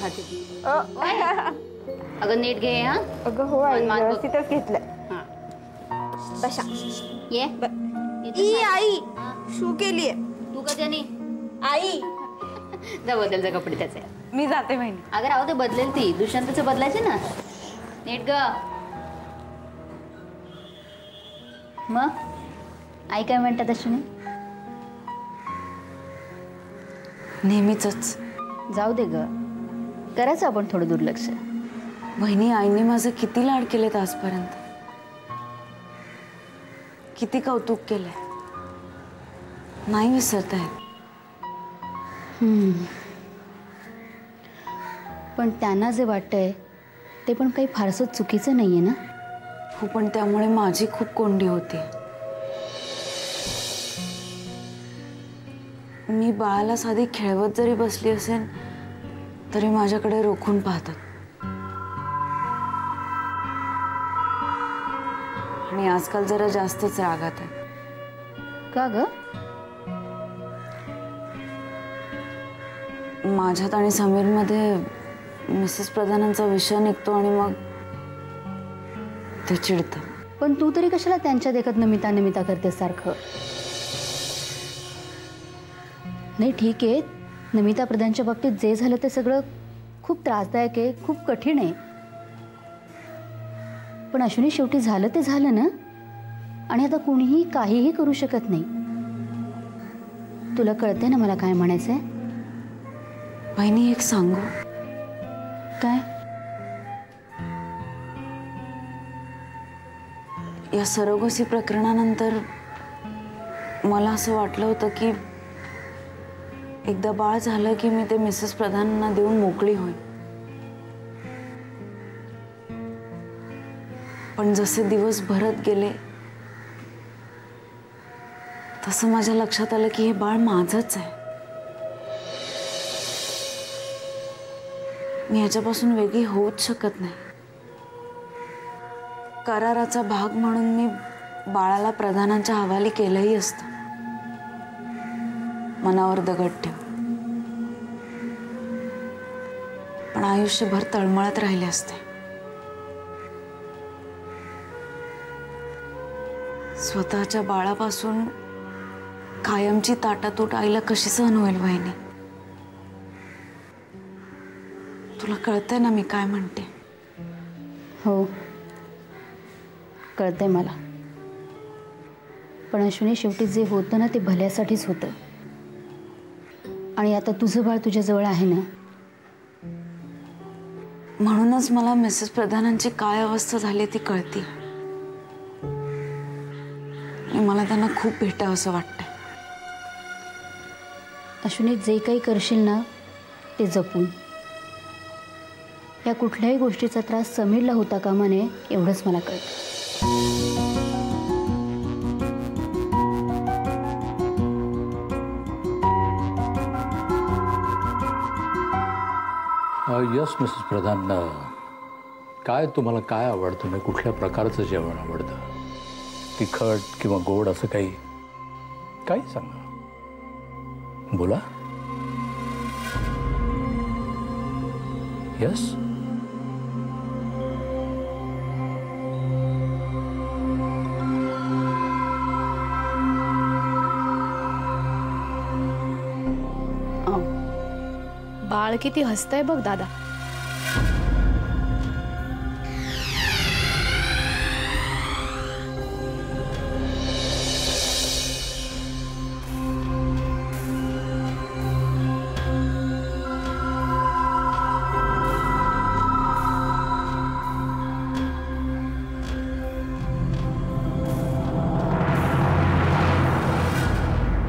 खाते अगं नीट घे हा. अगं हो आई व्यवस्थितच घेतलं. बसा ये ई आई शू केलीये तू कधी आई. जा बदल जा कपडे त्याचे. मी जाते बहिणी. अगं राहू दे बदलेल ती दुष्यंतचे बदलायचे ना. नीट ग. मग आई काय म्हणतात अश्विनी? नेहमीच. जाऊ दे ग करायचं आपण थोडं दुर्लक्ष. बहिणी आईने माझं किती लाड केलेत आजपर्यंत. किती कौतुक केलंय. नाही विसरता येत. पण त्यांना जे वाटतंय ते पण काही फारसं चुकीचं नाहीये ना. हो पण त्यामुळे माझी खूप कोंडी होती. मी बाळाला साधी खेळवत जरी बसली असेल तरी माझ्याकडे रोखून पाहतात. आणि आजकाल जरा जास्तच रागात आहे. का ग? माझ्यात आणि समीरमध्ये मिसेस प्रधानांचा विषय निघतो आणि मग ते चिडतं. पण तू तरी कशाला त्यांच्या देखत नमिता करते सारखं. नाही ठीक आहे नमिता प्रधानच्या बाबतीत जे झालं ते सगळं खूप त्रासदायक आहे खूप कठीण आहे. पण अश्विनी शेवटी झालं ते झालं ना. आणि आता कुणीही काहीही करू शकत नाही. तुला कळते ना मला काय म्हणायचंय? बहिणी एक सांगू काय? या सरोगसी प्रकरणानंतर मला असं वाटलं होतं की एकदा बाळ झालं की मी ते मिसेस प्रधानांना देऊन मोकळी होईन. पण जसे दिवस भरत गेले तसं माझ्या लक्षात आलं की हे बाळ माझंच आहे. मी याच्यापासून वेगळी होऊच शकत नाही. कराराचा भाग म्हणून मी बाळाला प्रधानांच्या हवाली केलंही असतं. मनावर दगड ठेव. पण आयुष्यभर तळमळत राहिले असते. स्वतःच्या बाळापासून कायमची ताटातूट आईला कशी सहन होईल बहिणी? तुला कळतंय ना मी काय म्हणते? हो कळतंय मला. पण अश्विनी शेवटी जे होतं ना ते भल्यासाठीच होतं. आणि आता तुझं बाळ तुझ्याजवळ आहे ना. म्हणूनच मला मिसेस प्रधानांची काय अवस्था झाली ती कळती. मला त्यांना खूप भेटावं असं वाटतंय. अश्विनी जे काही करशील ना ते जपून. या कुठल्याही गोष्टीचा त्रास समीरला होता कामा नये एवढंच मला कळतं. यस मिसेस प्रधान काय तुम्हाला काय आवडतं ना कुठल्या प्रकारचं जेवण आवडतं? तिखट किंवा गोड असं काही सांगा. बोला. यस बाळ किती हसतंय बघ दादा.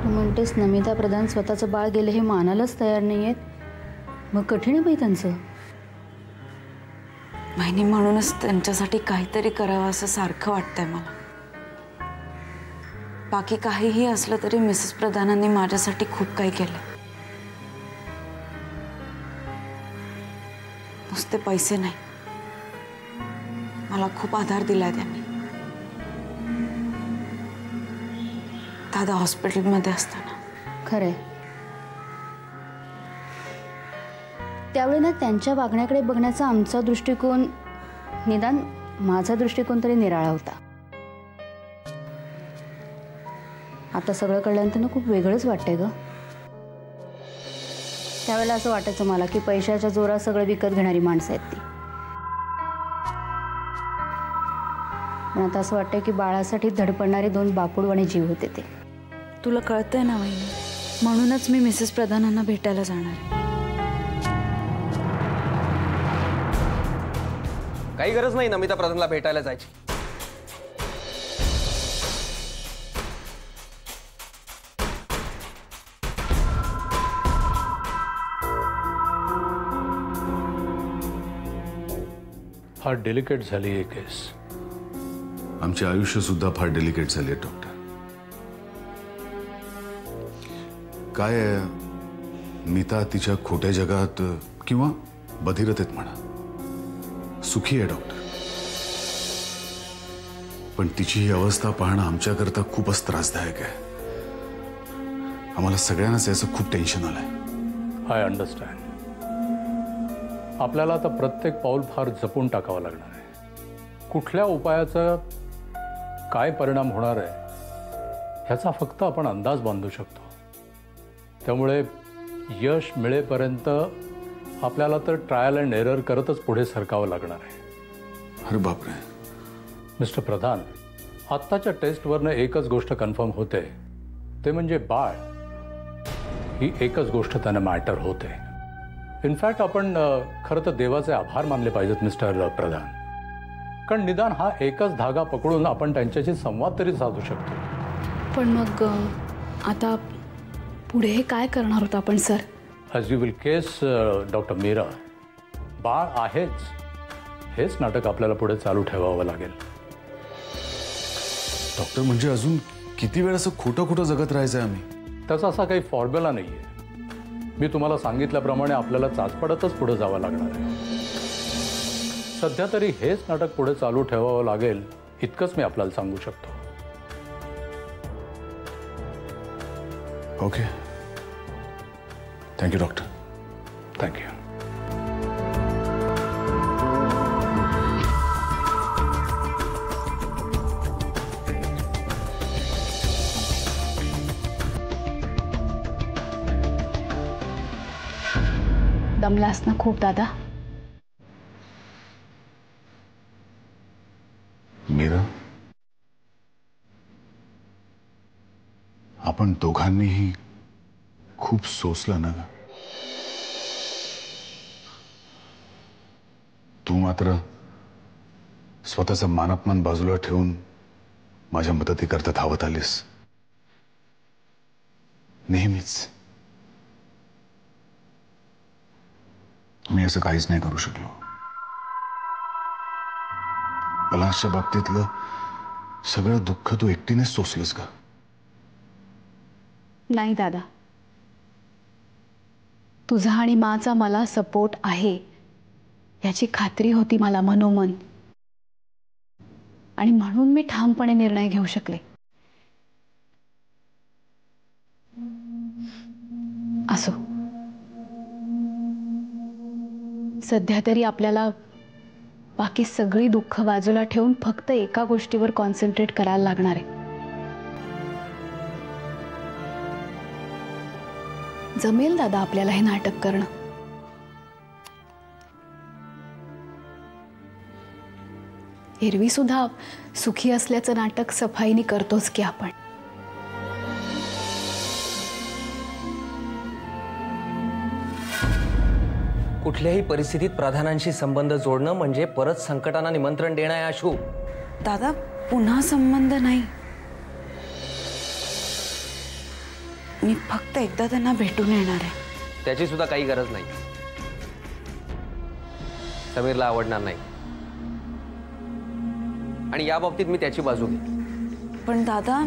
तू म्हणतेस नमिता प्रधान स्वतःचं बाळ गेलं हे मानायलाच तयार नाही आहेत. मग कठीण आहे बाई त्यांचं. बहिणी म्हणूनच त्यांच्यासाठी काहीतरी करावं असं सारखं वाटतंय मला. बाकी काहीही असलं तरी मिसेस प्रधानांनी माझ्यासाठी खूप काही केलं. नुसते पैसे नाही मला खूप आधार दिलाय त्यांनी. दादा हॉस्पिटलमध्ये असताना. खरंय त्यावेळी ना त्यांच्या वागण्याकडे बघण्याचा आमचा दृष्टिकोन, निदान माझा दृष्टिकोन तरी निराळा होता. आता सगळं कळल्यानंतर ना खूप वेगळंच वाटतंय ग. त्यावेळेला असं वाटायचं मला की पैशाच्या जोरात सगळं विकत घेणारी माणसं आहेत ती. पण आता असं वाटतंय की बाळासाठी धडपडणारे 2 बापुडवाणी जीव होते ते. तुला कळतंय ना वहिनी, म्हणूनच मी मिसेस प्रधानांना भेटायला जाणार आहे. काही गरज नाही नमिता प्रधानला भेटायला जायची. फार डेलिकेट झाली आहे केस. आमचे आयुष्य सुद्धा फार डेलिकेट झाले डॉक्टर. काय आहे, नीता तिच्या खोट्या जगात किंवा बधिरतेत म्हणा सुखी आहे डॉक्टर. पण तिची ही अवस्था पाहणं आमच्याकरता खूपच त्रासदायक आहे. आम्हाला सगळ्यांनाच याचं खूप टेन्शन आलंय. I understand. आपल्याला आता प्रत्येक पाऊल फार जपून टाकावं लागणार आहे. कुठल्या उपायाचा काय परिणाम होणार आहे ह्याचा फक्त आपण अंदाज बांधू शकतो. त्यामुळे यश मिळेपर्यंत आपल्याला तर ट्रायल अँड एरर करतच पुढे सरकावं लागणार आहे. अरे बापरे. मिस्टर प्रधान, आत्ताच्या टेस्टवरनं एकच गोष्ट कन्फर्म होते, ते म्हणजे बाळ ही एकच गोष्ट त्यांना मॅटर होते. इनफॅक्ट आपण खरं तर देवाचे आभार मानले पाहिजेत मिस्टर प्रधान, कारण निदान हा एकच धागा पकडून आपण त्यांच्याशी संवाद तरी साधू शकतो. पण मग आता पुढे काय करणार होता आपण sir? As you will case doctor Meera, बाळ आहेच हेच नाटक आपल्याला पुढे चालू ठेवावं लागेल. डॉक्टर म्हणजे अजून किती वेळ असं खोटं खोटं जगत राहायचं आहे आम्ही? त्याचा असा काही फॉर्म्युला नाही आहे. मी तुम्हाला सांगितल्याप्रमाणे आपल्याला चाचपडतच पुढे जावं लागणार आहे. सध्या तरी हेच नाटक पुढे चालू ठेवावं लागेल इतकंच मी आपल्याला सांगू शकतो. Okay, thank you doctor. थँक्यू. दमलास ना खूप दादा? मीरा, आपण दोघांनीही खूप सोसलं ना ग. तू मात्र स्वतःचं मानापमान बाजूला ठेवून माझ्या मदतीकरता धावत आलीस. नेहमीच. मी असं काहीच नाही करू शकलो. पलाशच्या बाबतीतलं सगळं दुःख तू एकटीनेच सोसलंस का? नाही दादा, तुझा आणि माचा मला सपोर्ट आहे याची खात्री होती मला मनोमन, आणि म्हणून मी ठामपणे निर्णय घेऊ शकले. असो, सध्या तरी आपल्याला बाकी सगळी दुःख बाजूला ठेवून फक्त एका गोष्टीवर कॉन्सन्ट्रेट करायला लागणार आहे. जमेल दादा आपल्याला हे नाटक करणं. एरवी सुद्धा सुखी असल्याचं नाटक सफाईने करतोच की आपण. कुठल्याही परिस्थितीत प्रधानांशी संबंध जोडणं म्हणजे परत संकटांना निमंत्रण देणं आहे आशू. दादा, पुन्हा संबंध नाही. मी फक्त एकदा त्यांना भेटून येणार आहे. त्याची सुद्धा काही गरज नाही. समीरला आवडणार नाही आणि या बाबतीत मी त्याची बाजू घेईन. पण दादा,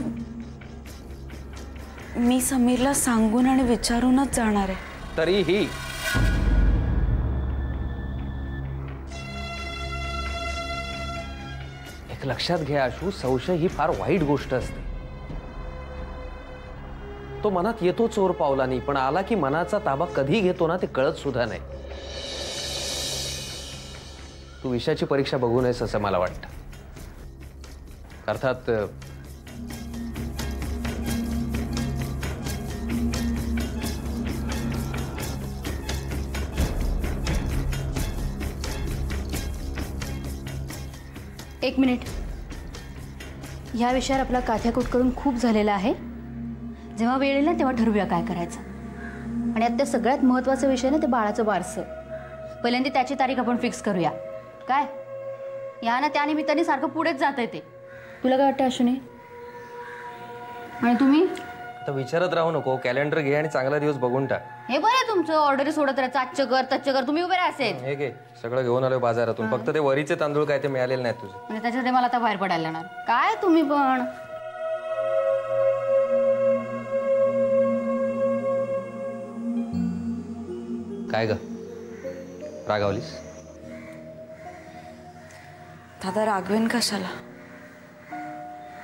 मी समीरला सांगून आणि विचारूनच जाणार आहे. तरीही एक लक्षात घ्या आशू, संशय ही फार वाईट गोष्ट असते. तो मनात येतो चोर पावलानी, पण आला की मनाचा ताबा कधी घेतो ना ते कळत सुद्धा नाही. तू विषयाची परीक्षा बघू नयेस असं मला वाटतं. अर्थात एक मिनिट. ह्या विषयावर आपला काथ्याकूट करून खूप झालेला आहे. जेव्हा वेळ येईल ना तेव्हा ठरवूया काय करायचं. आणि आता सगळ्यात महत्त्वाचा विषय ना ते बाळाचं बारसं. पहिल्यांदा त्याची तारीख आपण फिक्स करूया. काय या ना त्या निमित्ताने सारखं पुढेच जात आहे ते. तुला काय वाटतं अश्विनी? आणि तुम्ही आता विचारत राहू नको. कॅलेंडर घे आणि चांगला दिवस बघून टाक. हे बरं तुमचं ऑर्डर सोडत राहायचं. आजचं कर तच्चं कर. तुम्ही उभे राहायचे. हे घे सगळं घेऊन आलोय बाजारातून. फक्त ते वरीचे तांदूळ काय ते मिळालेले नाहीत तुझे. म्हणजे त्याच्यात मला आता बाहेर पडायला लागणार. काय तुम्ही पण काय ग रागावलीस? दादा रागवेन कशाला?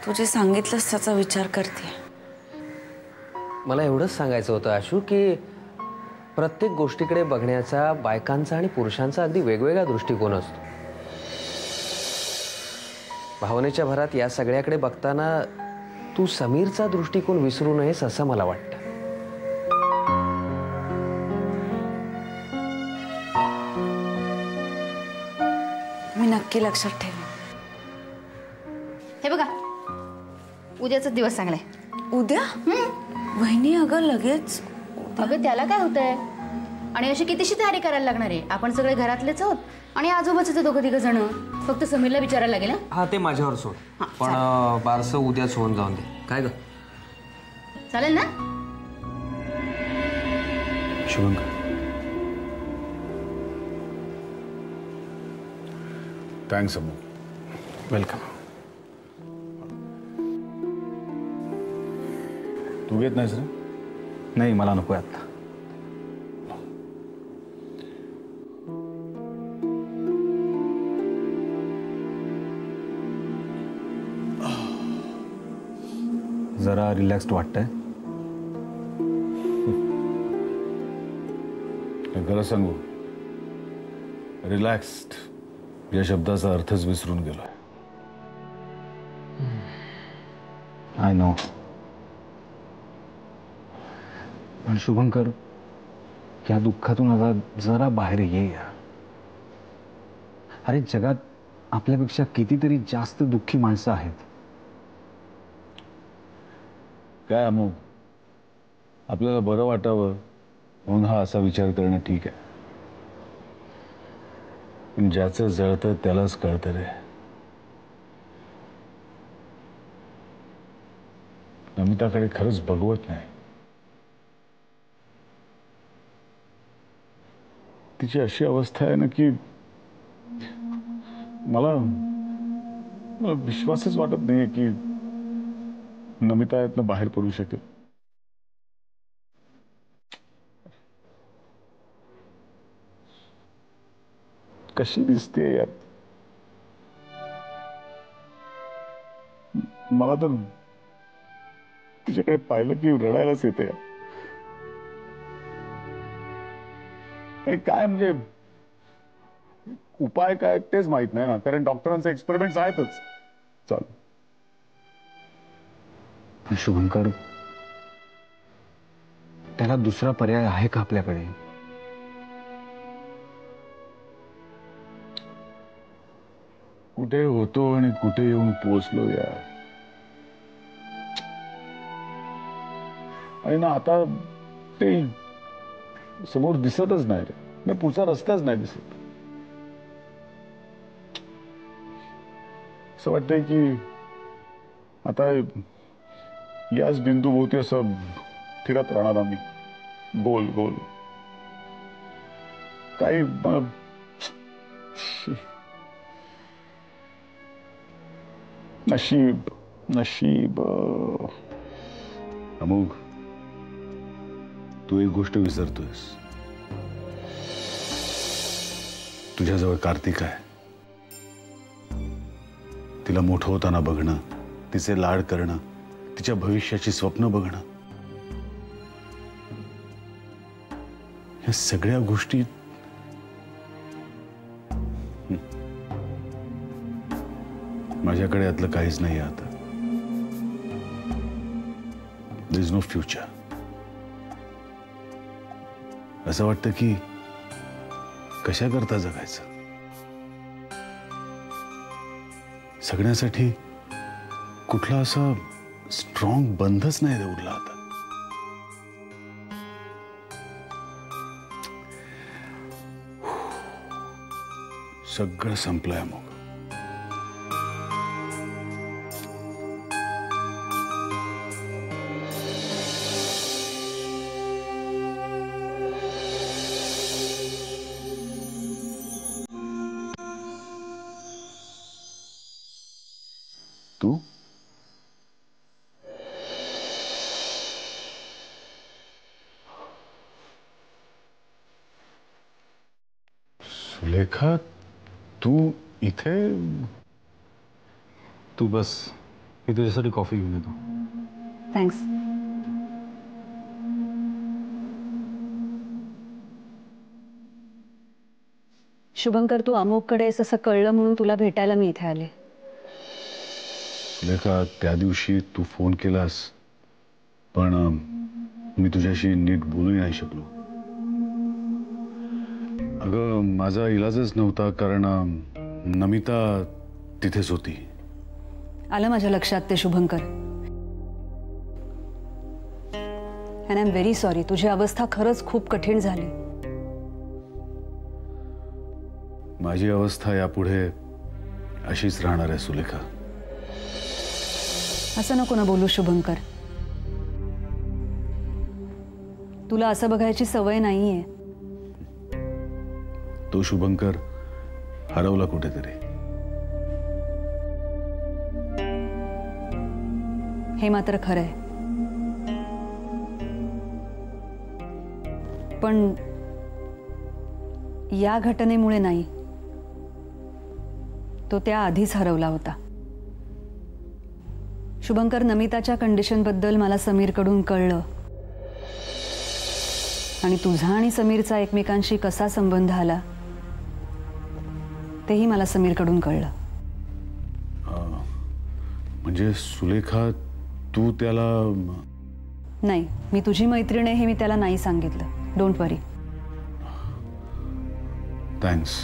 तू जे सांगितलंस त्याचा विचार करते. मला एवढंच सांगायचं होतं आशू की प्रत्येक गोष्टीकडे बघण्याचा बायकांचा आणि पुरुषांचा अगदी वेगवेगळा दृष्टिकोन असतो. भावनेच्या भरात या सगळ्याकडे बघताना तू समीरचा दृष्टिकोन विसरू नयेस असं मला वाटतं. मी नक्की लक्षात ठेवेन. हे बघा उद्याचा दिवस चांगलाय. उद्या? वहिनी अगं लगेच? अगं त्याला काय होतंय? आणि अशी कितीशी तयारी करायला लागणार आहे? आपण सगळे घरातलेच आहोत आणि आजोबाच ते दोघं तिघ जण. फक्त समीरला विचारायला लागेल. हा ते माझ्यावर सोड. पण बारसं उद्याच होऊन जाऊन दे. काय ग चालेल ना? शुभंकर थँक्स अमू. वेलकम. तू घेत नाहीस रे? नाही मला नको आता. जरा रिलॅक्स्ड वाटतंय. खरं सांगू रिलॅक्स्ड या शब्दाचा अर्थच विसरून गेलोय. I know. पण शुभंकर या दुःखातून आता जरा बाहेर ये. अरे जगात आपल्यापेक्षा कितीतरी जास्त दुःखी माणसं आहेत. काय अमू आपल्याला बरं वाटावं म्हणून हा असा विचार करणं ठीक आहे. पण ज्याचं जळतं त्यालाच कळतं रे. नमिताकडे खरंच बघवत नाही. तिची अशी अवस्था आहे ना की मला विश्वासच वाटत नाहीये की नमिता यातनं बाहेर पडू शकेल. कशी दिसते यार. मला तर तिच्याकडे पाहिलं की रडायलाच येते. काय म्हणजे उपाय काय तेच माहित नाही ना. कारण डॉक्टरांचे एक्सपेरिमेंट्स आहेतच चालू. शुभंकर त्याला दुसरा पर्याय आहे का आपल्याकडे? कुठे होतो आणि कुठे येऊन पोहोचलो यार. आणि ना आता ते समोर दिसतच नाही रे. मी पुढचा रस्ताच नाही दिसत. असं वाटतंय की आता याच बिंदूभोवती असं फिरत राहणार आम्ही गोल गोल. काही नशीब नशीब. अमोघ तू एक गोष्ट विसरतोयस. तुझ्याजवळ कार्तिक आहे. तिला मोठं होताना बघणं, तिचे लाड करणं, तिच्या भविष्याची स्वप्न बघणं, या सगळ्या गोष्टी माझ्याकडे यातलं काहीच नाही आता. There is no future. असं वाटतं की कशा करता जगायचं. सगळ्यांसाठी कुठला असा स्ट्रॉंग बंधच नाही उरला आता. सगळं संपलंय मग. तू सुलेखा, तू इथे? तू बस, मी तुझ्यासाठी कॉफी घेऊन येतो. थँक्स. शुभंकर, तू अमोककडे आहेस असं कळलं म्हणून तुला भेटायला मी इथे आले. सुलेखा, त्या दिवशी तू फोन केलास पण मी तुझ्याशी नीट बोलूही नाही शकलो. अगं, माझा इलाजच नव्हता कारण नमिता तिथेच होती. आलं माझ्या लक्षात ते Shubhankar. And I am very sorry. तुझी अवस्था खरंच खूप कठीण झाली. माझी अवस्था यापुढे अशीच राहणार आहे सुलेखा. असं नको ना बोलू शुभंकर. तुला असं बघायची सवय नाहीये. तो शुभंकर हरवला कुठेतरी. हे मात्र खरंय. पण या घटनेमुळे नाही, तो त्या आधीच हरवला होता. शुभंकर, नमिताच्या कंडिशनबद्दल मला समीरकडून कळलं आणि तुझा आणि समीरचा एकमेकांशी कसा संबंध आला तेही मला समीरकडून कळलं. म्हणजे सुलेखा, तू त्याला? नाही, मी तुझी मैत्रीण आहे हे मी त्याला नाही सांगितलं. Don't worry. थँक्स.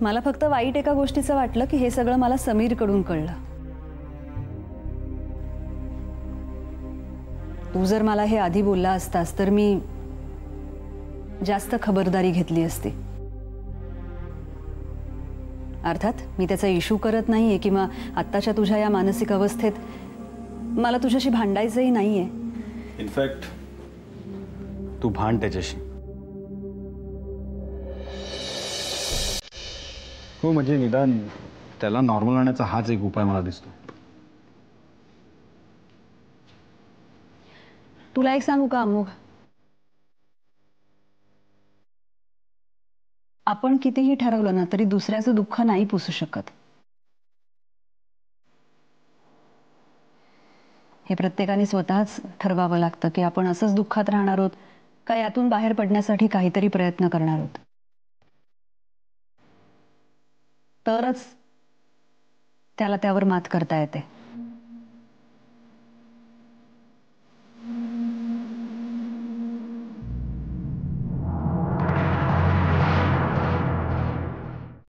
मला फक्त वाईट एका गोष्टीचं वाटलं की हे सगळं मला समीरकडून कळलं. तू जर मला हे आधी बोलला असतास तर मी जास्त खबरदारी घेतली असती. अर्थात मी त्याचा इश्यू करत नाहीये किंवा आत्ताच्या तुझ्या या मानसिक अवस्थेत मला तुझ्याशी भांडायचंही नाहीये. इनफॅक्ट तू भांड त्याच्याशी. हो, म्हणजे निदान त्याला नॉर्मल आणण्याचा हाच एक उपाय मला दिसतो. तुला एक सांगू का अमोघ, आपण कितीही ठरवलं ना तरी दुसऱ्याचं दुःख नाही पुसू शकत. हे प्रत्येकाने स्वतःच ठरवावं लागतं की आपण असंच दुःखात राहणार आहोत का यातून बाहेर पडण्यासाठी काहीतरी प्रयत्न करणार आहोत. तरच त्याला त्यावर मात करता येते.